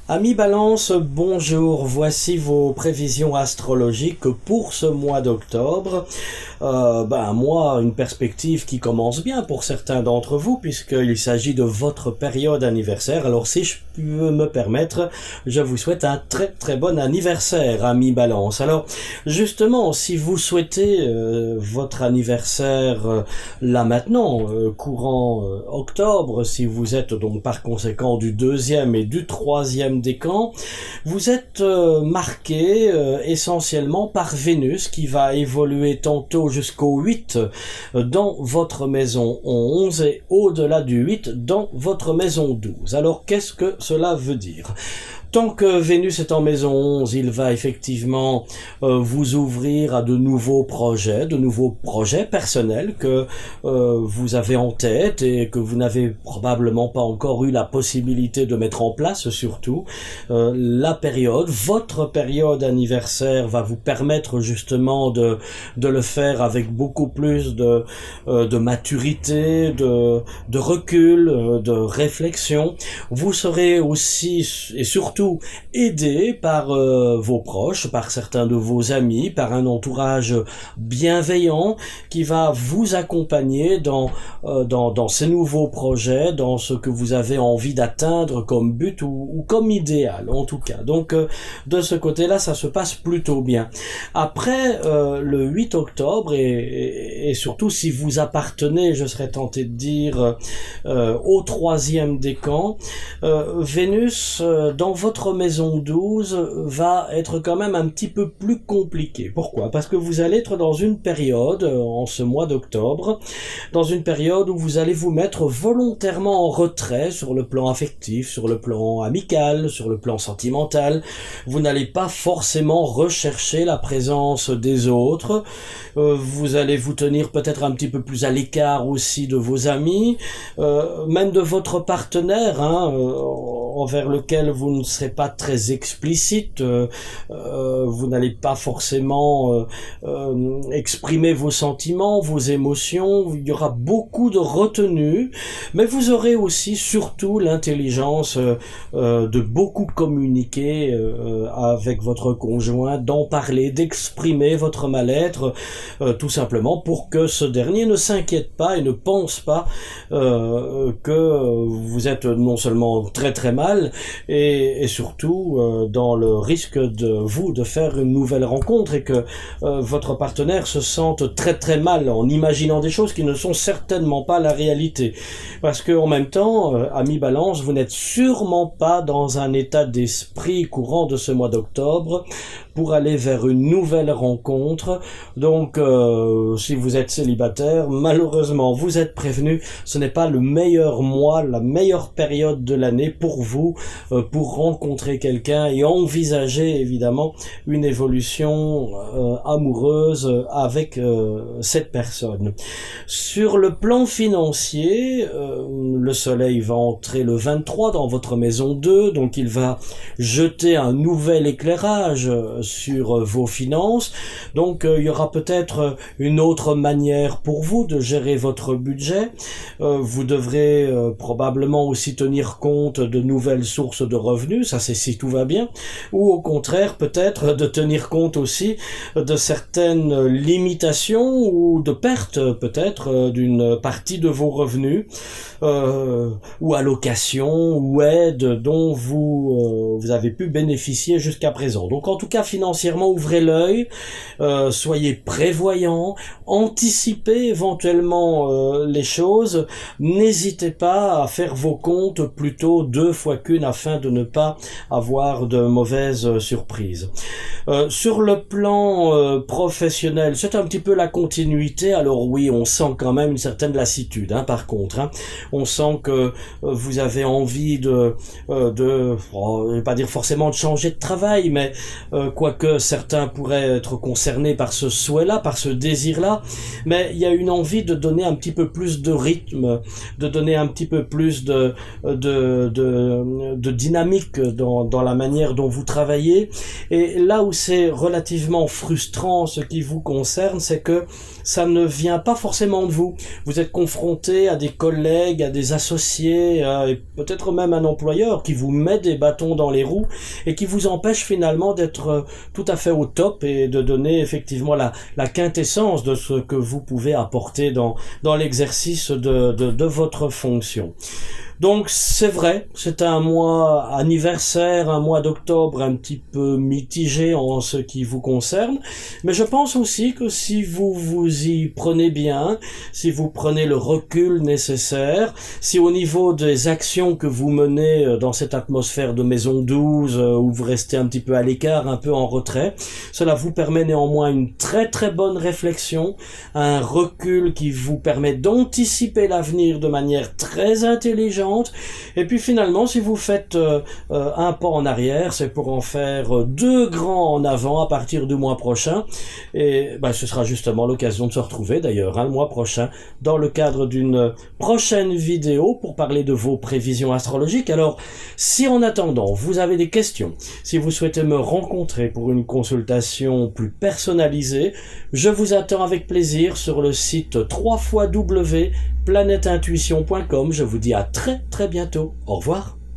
Ami Balance, bonjour, voici vos prévisions astrologiques pour ce mois d'octobre. Moi, une perspective qui commence bien pour certains d'entre vous, puisqu'il s'agit de votre période anniversaire. Alors si je peux me permettre, je vous souhaite un très très bon anniversaire, ami Balance. Alors justement, si vous souhaitez votre anniversaire là maintenant, courant octobre, si vous êtes donc par conséquent du deuxième et du troisième décan, vous êtes marqué essentiellement par Vénus qui va évoluer tantôt jusqu'au 8 dans votre maison 11 et au-delà du 8 dans votre maison 12. Alors qu'est-ce que cela veut dire ? Tant que Vénus est en maison 11, il va effectivement vous ouvrir à de nouveaux projets personnels que vous avez en tête et que vous n'avez probablement pas encore eu la possibilité de mettre en place surtout. Votre période anniversaire va vous permettre justement de le faire avec beaucoup plus de maturité, de recul, de réflexion. Vous serez aussi et surtout aidé par vos proches, par certains de vos amis, par un entourage bienveillant qui va vous accompagner dans ces nouveaux projets, dans ce que vous avez envie d'atteindre comme but ou comme idéal en tout cas. Donc de ce côté-là, ça se passe plutôt bien. Après le 8 octobre et surtout si vous appartenez, je serais tenté de dire, au troisième décan, Vénus dans votre maison 12 va être quand même un petit peu plus compliqué. Pourquoi ? Parce que vous allez être dans une période, en ce mois d'octobre, dans une période où vous allez vous mettre volontairement en retrait sur le plan affectif, sur le plan amical, sur le plan sentimental. Vous n'allez pas forcément rechercher la présence des autres. Vous allez vous tenir peut-être un petit peu plus à l'écart aussi de vos amis, même de votre partenaire, envers lequel vous ne serez pas très explicite, vous n'allez pas forcément exprimer vos sentiments, vos émotions, il y aura beaucoup de retenue, mais vous aurez aussi surtout l'intelligence de beaucoup communiquer avec votre conjoint, d'en parler, d'exprimer votre mal-être, tout simplement pour que ce dernier ne s'inquiète pas et ne pense pas que vous êtes non seulement très très mal et surtout dans le risque de faire une nouvelle rencontre et que votre partenaire se sente très très mal en imaginant des choses qui ne sont certainement pas la réalité. Parce que en même temps, ami Balance, vous n'êtes sûrement pas dans un état d'esprit courant de ce mois d'octobre pour aller vers une nouvelle rencontre. Donc, si vous êtes célibataire, malheureusement, vous êtes prévenu, ce n'est pas le meilleur mois, la meilleure période de l'année pour vous, pour rencontrer quelqu'un et envisager évidemment une évolution amoureuse avec cette personne. Sur le plan financier, le soleil va entrer le 23 dans votre maison 2, donc il va jeter un nouvel éclairage sur vos finances. Donc il y aura peut-être une autre manière pour vous de gérer votre budget. Vous devrez probablement aussi tenir compte de nouvelles sources de revenus, ça c'est si tout va bien, ou au contraire peut-être de tenir compte aussi de certaines limitations ou de pertes peut-être d'une partie de vos revenus, ou allocations ou aides dont vous avez pu bénéficier jusqu'à présent. Donc en tout cas financièrement, ouvrez l'œil, soyez prévoyants, anticipez éventuellement les choses, n'hésitez pas à faire vos comptes plutôt 2 fois qu'une afin de ne pas avoir de mauvaises surprises. Sur le plan professionnel, c'est un petit peu la continuité. Alors oui, on sent quand même une certaine lassitude, par contre. On sent que vous avez envie je vais pas dire forcément de changer de travail, mais quoique certains pourraient être concernés par ce souhait-là, par ce désir-là, mais il y a une envie de donner un petit peu plus de rythme, de donner un petit peu plus de dynamique dans la manière dont vous travaillez. Et là où c'est relativement frustrant, ce qui vous concerne, c'est que ça ne vient pas forcément de vous. Vous êtes confronté à des collègues, à des associés, et peut-être même un employeur qui vous met des bâtons dans les roues et qui vous empêche finalement d'être tout à fait au top et de donner effectivement la quintessence de ce que vous pouvez apporter dans l'exercice de votre fonction. Donc c'est vrai, c'est un mois anniversaire, un mois d'octobre un petit peu mitigé en ce qui vous concerne, mais je pense aussi que si vous vous y prenez bien, si vous prenez le recul nécessaire, si au niveau des actions que vous menez dans cette atmosphère de maison 12, où vous restez un petit peu à l'écart, un peu en retrait, cela vous permet néanmoins une très très bonne réflexion, un recul qui vous permet d'anticiper l'avenir de manière très intelligente. Et puis finalement, si vous faites un pas en arrière, c'est pour en faire deux grands en avant à partir du mois prochain. Et ce sera justement l'occasion de se retrouver d'ailleurs le mois prochain dans le cadre d'une prochaine vidéo pour parler de vos prévisions astrologiques. Alors, si en attendant, vous avez des questions, si vous souhaitez me rencontrer pour une consultation plus personnalisée, je vous attends avec plaisir sur le site www.planeteintuition.com. Je vous dis à très bientôt. Au revoir.